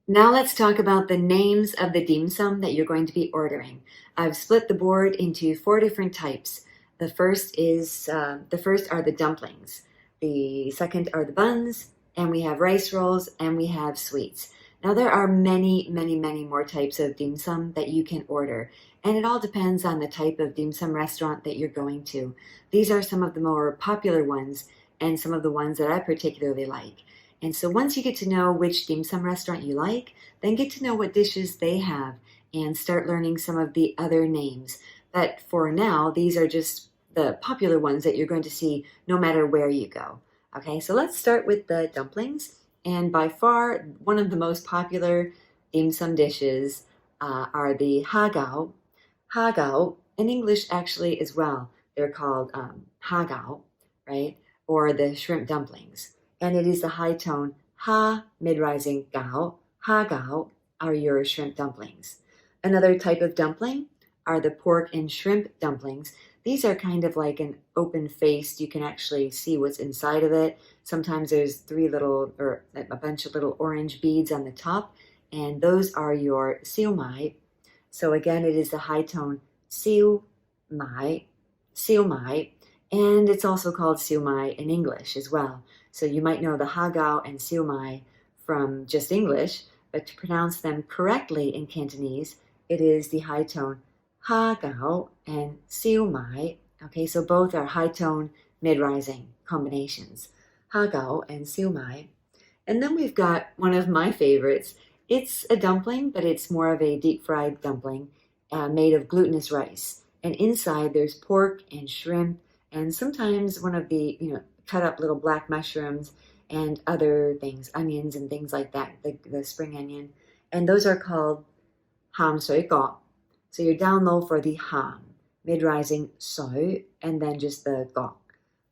Now let's talk about the names of the dim sum that you're going to be ordering. I've split the board into 4 different types. The first are the dumplings. The second are the buns, and we have rice rolls, and we have sweets. Now there are many, many, many more types of dim sum that you can order, and it all depends on the type of dim sum restaurant that you're going to. These are some of the more popular ones and some of the ones that I particularly like. And so once you get to know which dim sum restaurant you like, then get to know what dishes they have and start learning some of the other names. But for now, these are just the popular ones that you're going to see no matter where you go. Okay, so let's start with the dumplings. And by far, one of the most popular dim sum dishes are the hagao. Hagao, in English actually as well, they're called hagao, right? Or the shrimp dumplings, and it is the high tone ha mid-rising gao, ha gao are your shrimp dumplings. Another type of dumpling are the pork and shrimp dumplings. These are kind of like an open faced, you can actually see what's inside of it. Sometimes there's a bunch of little orange beads on the top, and those are your siu mai. So again, it is the high tone siu mai, and it's also called siu mai in English as well. So you might know the hagao and siu mai from just English, but to pronounce them correctly in Cantonese, it is the high tone hagao and siu mai. Okay, so both are high tone mid-rising combinations, hagao and siu mai. And then we've got one of my favorites. It's a dumpling, but it's more of a deep fried dumpling made of glutinous rice. And inside there's pork and shrimp and sometimes one of the, cut up little black mushrooms and other things, onions and things like that, the spring onion. And those are called ham sui gao. So you're down low for the ham, mid-rising sui, and then just the gao.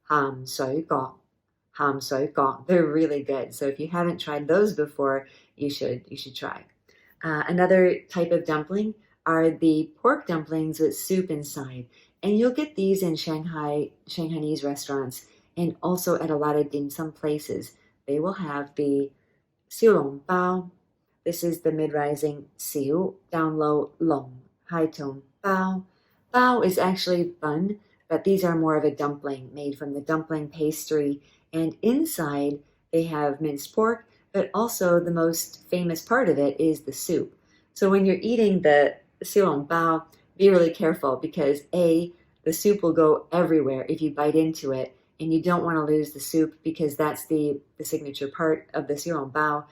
Ham sui gao. Ham sui gao. They're really good. So if you haven't tried those before, you should try. Another type of dumpling are the pork dumplings with soup inside. And you'll get these in Shanghainese restaurants and also at a lot of dim sum places. They will have the xiu long bao. This is the mid-rising xiu, down low long, high tone bao. Bao is actually bun, but these are more of a dumpling made from the dumpling pastry. And inside they have minced pork, but also the most famous part of it is the soup. So when you're eating the xiu long bao, be really careful because the soup will go everywhere if you bite into it, and you don't want to lose the soup because that's the signature part of the xiu long bao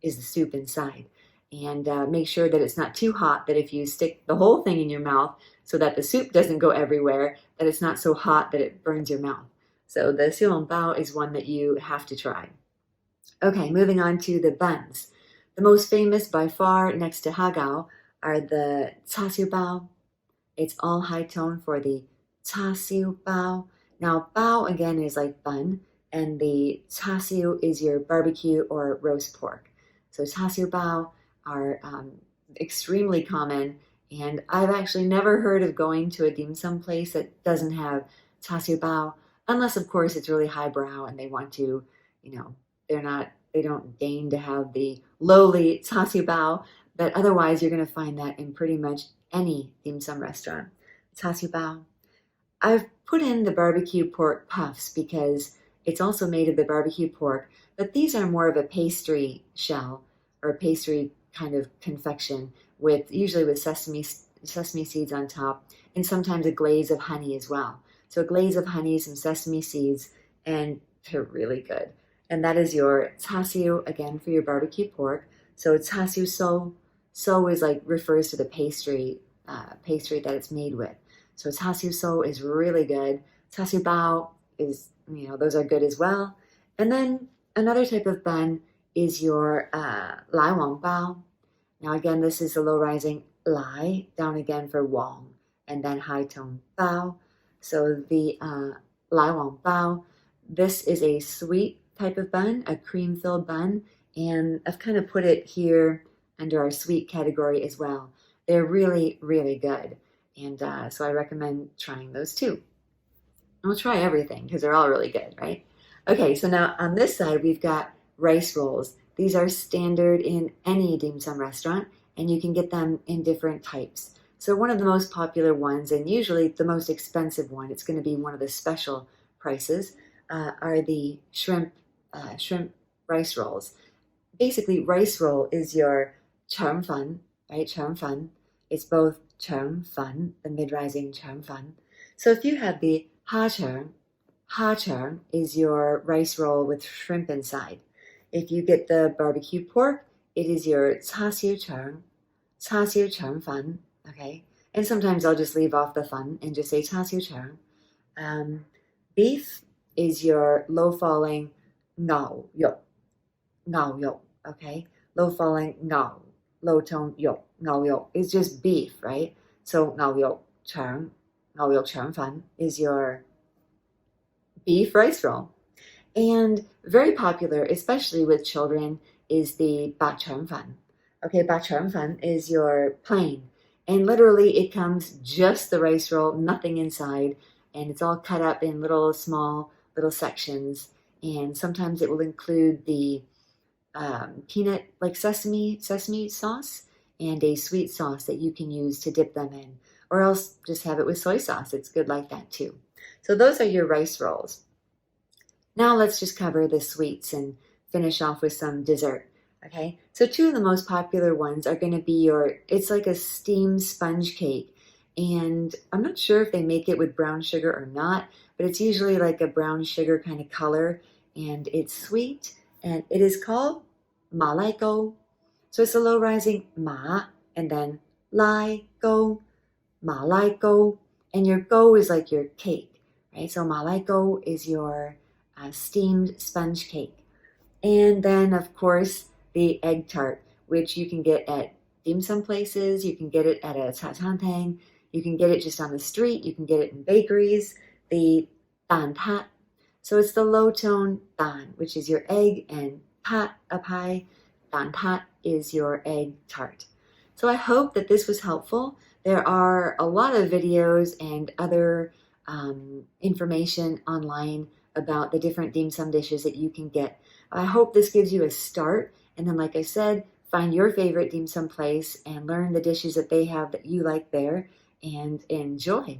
is the soup inside. And make sure that it's not too hot, that if you stick the whole thing in your mouth so that the soup doesn't go everywhere, that it's not so hot that it burns your mouth. So the xiu long bao is one that you have to try. Okay, moving on to the buns. The most famous by far next to hagao are the cha siu bao. It's all high tone for the cha siu bao. Now, bao again is like bun, and the cha siu is your barbecue or roast pork. So cha siu bao are extremely common, and I've actually never heard of going to a dim sum place that doesn't have cha siu bao, unless of course it's really highbrow and they want to, they don't deign to have the lowly cha siu bao, but otherwise you're going to find that in pretty much any dim sum restaurant. Cha siu bao. I've put in the barbecue pork puffs because it's also made of the barbecue pork, but these are more of a pastry shell or a pastry kind of confection usually with sesame seeds on top, and sometimes a glaze of honey as well. So a glaze of honey, some sesame seeds, and they're really good. And that is your cha siu again for your barbecue pork. So cha siu so is refers to the pastry that it's made with. So cha siu so is really good. Cha siu bao is, those are good as well. And then another type of bun is your lai wang bao. Now again, this is the low rising lai, down again for wang, and then high tone bao. So the lai wang bao, this is a sweet type of bun, a cream filled bun, and I've kind of put it here under our sweet category as well. They're really, really good. And so I recommend trying those too. And we'll try everything because they're all really good, right? Okay, so now on this side, we've got rice rolls. These are standard in any dim sum restaurant, and you can get them in different types. So one of the most popular ones, and usually the most expensive one, it's going to be one of the special prices, are the shrimp rice rolls. Basically, rice roll is your 腸粉, right? 腸粉. It's both 腸粉, the mid-rising 腸粉. So if you have the 蝦腸 is your rice roll with shrimp inside. If you get the barbecue pork, it is your 叉燒腸粉, okay? And sometimes I'll just leave off the fun and just say 叉燒腸. Beef is your low-falling 牛肉, okay? Low-falling 牛, low-tone 肉, 牛肉is just beef, right? So 牛肉腸粉 is your beef rice roll. And very popular, especially with children, is the 白腸粉. Okay, 白腸粉 is your plain. And literally it comes just the rice roll, nothing inside, and it's all cut up in small little sections. And sometimes it will include the peanut, like sesame sauce, and a sweet sauce that you can use to dip them in. Or else just have it with soy sauce. It's good like that too. So those are your rice rolls. Now let's just cover the sweets and finish off with some dessert. Okay, so two of the most popular ones are going to be it's like a steamed sponge cake. And I'm not sure if they make it with brown sugar or not, but it's usually like a brown sugar kind of color. And it's sweet, and it is called 马来糕. So it's a low rising 马 and then 来糕, 马来糕. And your go is like your cake, right? So 马来糕 is your steamed sponge cake. And then, of course, the egg tart, which you can get at dim sum places, you can get it at a cha-chan-tang, you can get it just on the street, you can get it in bakeries, the dan tat. So it's the low tone dan, which is your egg, and pat, a pie, dan tat is your egg tart. So I hope that this was helpful. There are a lot of videos and other information online about the different dim sum dishes that you can get. I hope this gives you a start. And then, like I said, find your favorite dim sum place and learn the dishes that they have that you like there and enjoy.